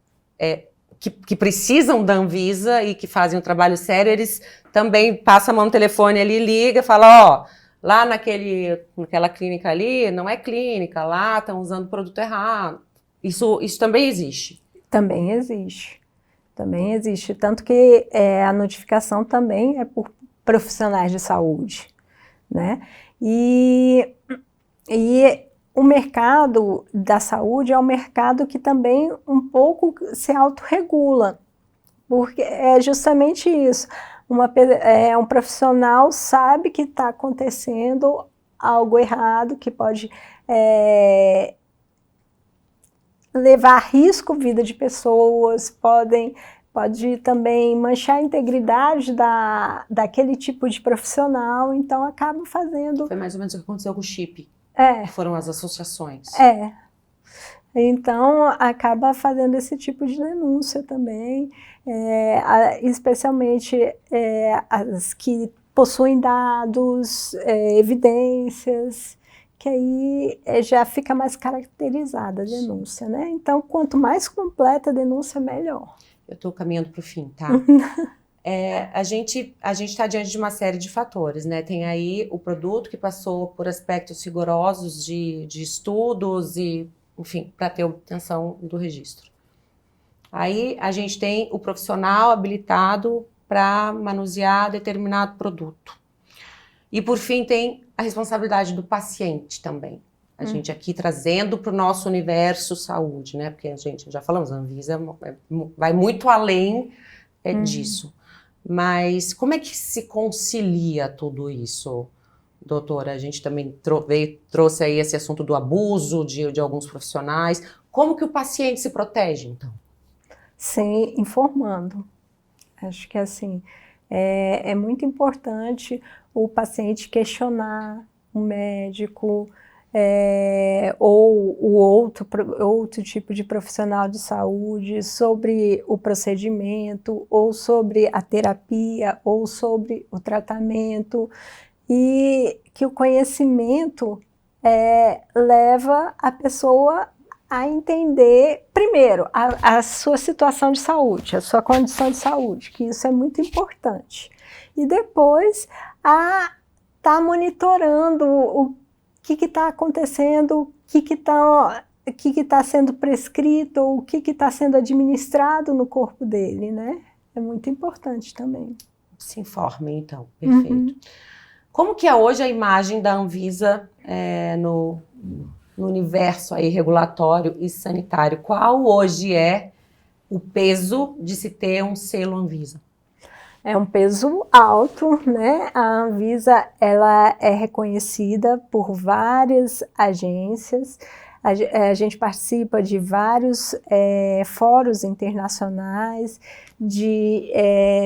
que precisam da Anvisa e que fazem um trabalho sério, eles também passam a mão no telefone ali, liga, fala, lá naquela clínica ali, não é clínica, lá estão usando o produto errado. Isso também existe? Também existe. Também existe. Tanto que a notificação também é por profissionais de saúde, né? E o mercado da saúde é um mercado que também um pouco se autorregula, porque é justamente isso. Um profissional sabe que está acontecendo algo errado, que pode levar a risco a vida de pessoas, pode também manchar a integridade daquele tipo de profissional, então acaba fazendo... Foi mais ou menos o que aconteceu com o chip. Foram as associações. Então acaba fazendo esse tipo de denúncia também, especialmente as que possuem dados, evidências, que aí já fica mais caracterizada a denúncia, né? Então, quanto mais completa a denúncia, melhor. Eu estou caminhando para o fim, tá? A gente está diante de uma série de fatores, né? Tem aí o produto que passou por aspectos rigorosos de estudos e, enfim, para ter obtenção do registro. Aí a gente tem o profissional habilitado para manusear determinado produto. E, por fim, tem a responsabilidade do paciente também. A gente aqui trazendo para o nosso universo saúde, né? Porque a gente, já falamos, a Anvisa vai muito além disso. Mas como é que se concilia tudo isso, doutora? A gente também trouxe aí esse assunto do abuso de alguns profissionais. Como que o paciente se protege, então? Sim, informando. Acho que assim, é muito importante o paciente questionar o médico ou o outro tipo de profissional de saúde sobre o procedimento, ou sobre a terapia, ou sobre o tratamento, e que o conhecimento leva a pessoa a entender, primeiro, a sua situação de saúde, a sua condição de saúde, que isso é muito importante. E depois, a estar monitorando o que está acontecendo, o que está sendo prescrito, ou o que está sendo administrado no corpo dele, né? É muito importante também. Se informe, então. Perfeito. Como que é hoje a imagem da Anvisa no universo aí regulatório e sanitário? Qual hoje é o peso de se ter um selo Anvisa? É um peso alto, né? A Anvisa, ela é reconhecida por várias agências, a gente participa de vários fóruns internacionais, de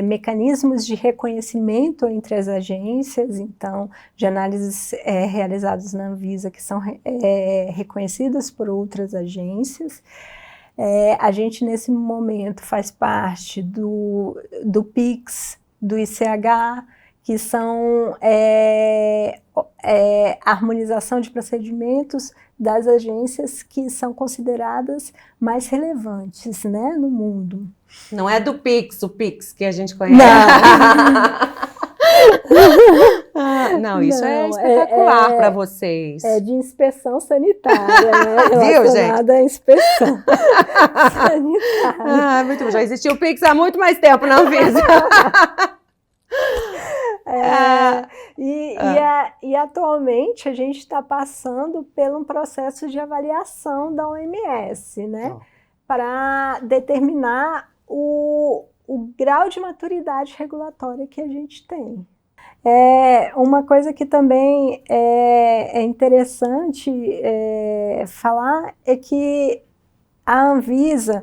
mecanismos de reconhecimento entre as agências, então, de análises realizadas na Anvisa, que são reconhecidas por outras agências. A gente, nesse momento, faz parte do PIX, do ICH, que são harmonização de procedimentos das agências que são consideradas mais relevantes, né, no mundo. Não é do PIX, o PIX que a gente conhece. Não, isso é espetacular para vocês. É de inspeção sanitária, né? Relacionada à inspeção sanitária. Muito bom. Já existiu o PIX há muito mais tempo na Anvisa. E atualmente a gente está passando por um processo de avaliação da OMS, né? Para determinar o grau de maturidade regulatória que a gente tem. Uma coisa que também é interessante falar é que a Anvisa,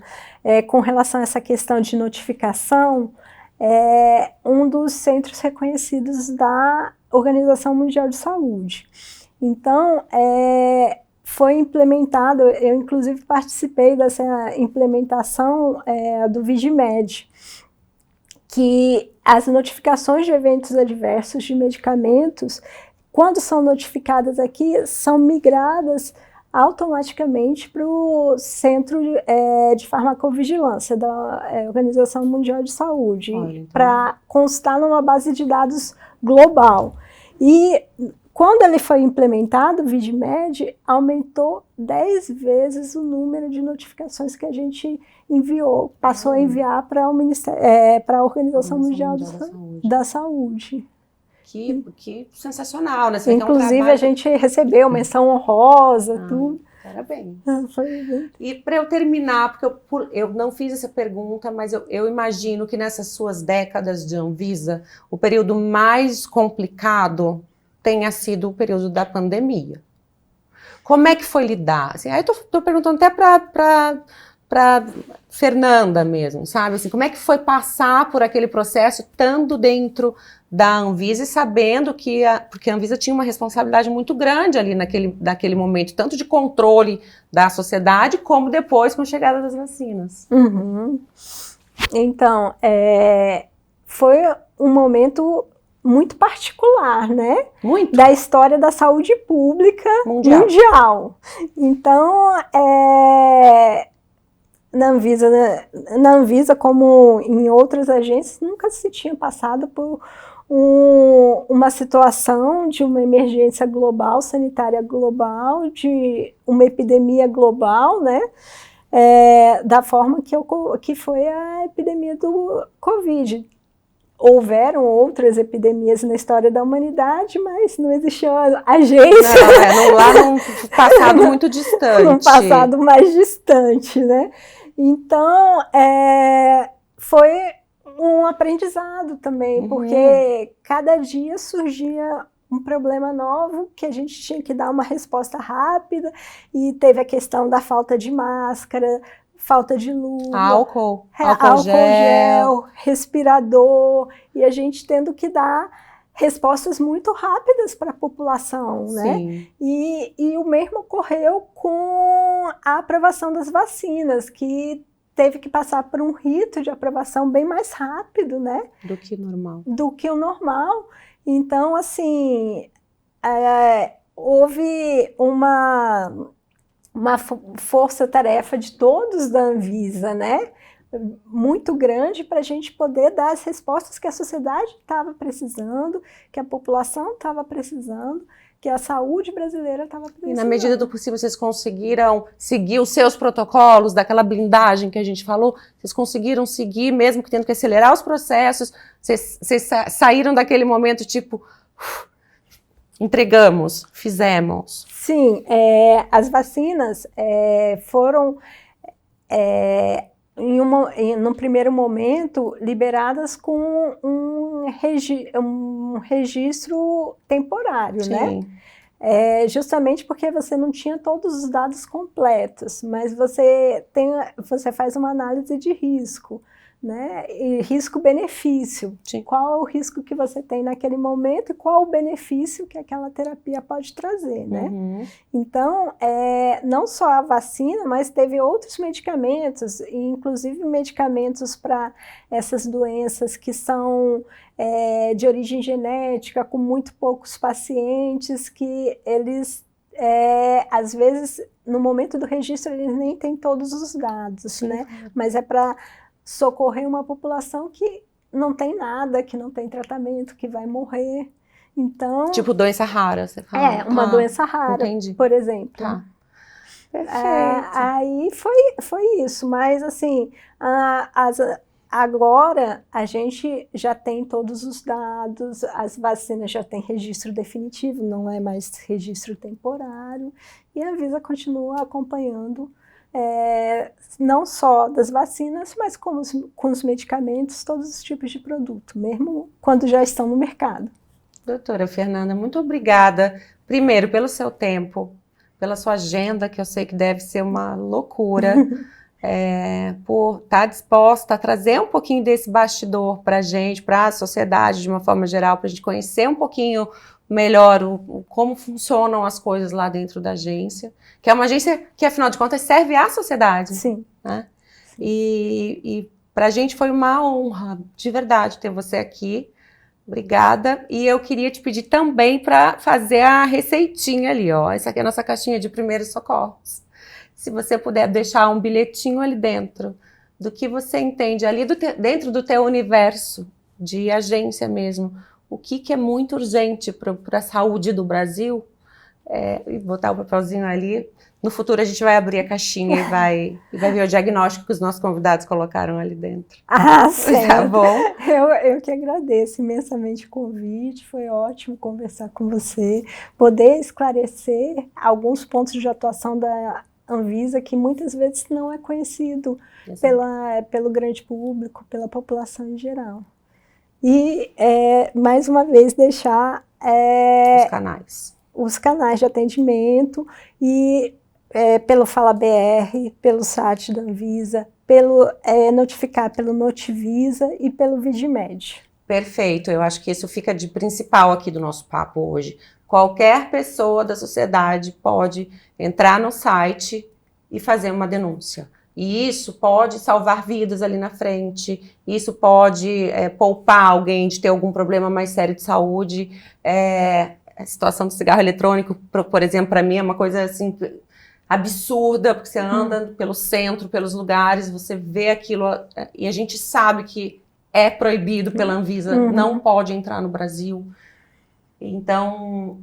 com relação a essa questão de notificação, é um dos centros reconhecidos da Organização Mundial de Saúde. Então, foi implementado, eu inclusive participei dessa implementação do VIGIMED, que as notificações de eventos adversos de medicamentos, quando são notificadas aqui, são migradas automaticamente para o Centro de Farmacovigilância da Organização Mundial de Saúde, para constar numa base de dados global. E quando ele foi implementado, o VIGIMED aumentou 10 vezes o número de notificações que a gente enviou, passou a enviar para a Organização Mundial da Saúde. Que sensacional, né? Inclusive, a gente recebeu menção honrosa, tudo. Parabéns. E para eu terminar, porque eu não fiz essa pergunta, mas eu imagino que nessas suas décadas de Anvisa, o período mais complicado tenha sido o período da pandemia. Como é que foi lidar? Assim, aí eu tô perguntando até para Fernanda mesmo, sabe? Assim, como é que foi passar por aquele processo, estando dentro da Anvisa e sabendo que porque a Anvisa tinha uma responsabilidade muito grande ali naquele momento, tanto de controle da sociedade, como depois com a chegada das vacinas. Uhum. Então, foi um momento muito particular, né? Muito. Da história da saúde pública mundial. Então, na Anvisa, como em outras agências, nunca se tinha passado por uma situação de uma emergência global, sanitária global, de uma epidemia global, né? Da forma que foi a epidemia do Covid. Houveram outras epidemias na história da humanidade, mas não existia agência. Lá num passado muito distante. Num passado mais distante, né? Então, foi um aprendizado também, porque cada dia surgia um problema novo que a gente tinha que dar uma resposta rápida, e teve a questão da falta de máscara, falta de luva, álcool gel, respirador, e a gente tendo que dar respostas muito rápidas para a população, né? E o mesmo ocorreu com a aprovação das vacinas, que teve que passar por um rito de aprovação bem mais rápido, né? Do que o normal. Então, assim, houve uma força-tarefa de todos da Anvisa, né? Muito grande para a gente poder dar as respostas que a sociedade estava precisando, que a população estava precisando, que a saúde brasileira estava precisando. E na medida do possível vocês conseguiram seguir os seus protocolos, daquela blindagem que a gente falou, vocês conseguiram seguir, mesmo que tendo que acelerar os processos, vocês saíram daquele momento tipo, entregamos, fizemos. Sim, as vacinas foram, num primeiro momento, liberadas com um registro temporário, né? Justamente porque você não tinha todos os dados completos, mas você faz uma análise de risco né? E risco-benefício. Qual é o risco que você tem naquele momento e qual o benefício que aquela terapia pode trazer, né? Então, não só a vacina, mas teve outros medicamentos, inclusive medicamentos para essas doenças que são de origem genética, com muito poucos pacientes, que eles, às vezes, no momento do registro, eles nem têm todos os dados, né? Mas é para socorrer uma população que não tem nada, que não tem tratamento, que vai morrer. Então, tipo doença rara, você fala? Uma doença rara, entendi. Por exemplo. Tá. Perfeito. Aí foi isso, mas assim, agora a gente já tem todos os dados, as vacinas já têm registro definitivo, não é mais registro temporário, e a Anvisa continua acompanhando não só das vacinas, mas com os medicamentos, todos os tipos de produto, mesmo quando já estão no mercado. Doutora Fernanda, muito obrigada, primeiro, pelo seu tempo, pela sua agenda, que eu sei que deve ser uma loucura, por estar disposta a trazer um pouquinho desse bastidor para a gente, para a sociedade de uma forma geral, para a gente conhecer um pouquinho melhor como funcionam as coisas lá dentro da agência, que é uma agência que, afinal de contas, serve à sociedade. Sim. Né? E para a gente foi uma honra, de verdade, ter você aqui. Obrigada. E eu queria te pedir também para fazer a receitinha ali, ó. Essa aqui é a nossa caixinha de primeiros socorros. Se você puder deixar um bilhetinho ali dentro do que você entende ali dentro do teu universo de agência mesmo, o que é muito urgente para a saúde do Brasil, e botar o papelzinho ali. No futuro a gente vai abrir a caixinha e vai ver o diagnóstico que os nossos convidados colocaram ali dentro. Certo. Tá bom? Eu que agradeço imensamente o convite, foi ótimo conversar com você, poder esclarecer alguns pontos de atuação da Anvisa que muitas vezes não é conhecido pelo grande público, pela população em geral. E, mais uma vez, deixar os canais de atendimento e pelo Fala BR, pelo site da Anvisa, notificar pelo Notivisa e pelo Vidimed. Perfeito, eu acho que isso fica de principal aqui do nosso papo hoje. Qualquer pessoa da sociedade pode entrar no site e fazer uma denúncia. E isso pode salvar vidas ali na frente, isso pode poupar alguém de ter algum problema mais sério de saúde. A situação do cigarro eletrônico, por exemplo, para mim é uma coisa assim absurda, porque você anda pelo centro, pelos lugares, você vê aquilo, e a gente sabe que é proibido pela Anvisa, não pode entrar no Brasil. Então,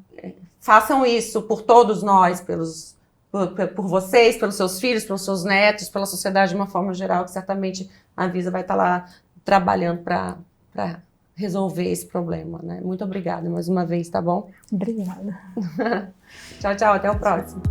façam isso por todos nós, por vocês, pelos seus filhos, pelos seus netos, pela sociedade de uma forma geral, que certamente a Anvisa vai estar lá trabalhando para resolver esse problema, né? Muito obrigada mais uma vez, tá bom? Obrigada. Tchau, tchau, até o próximo.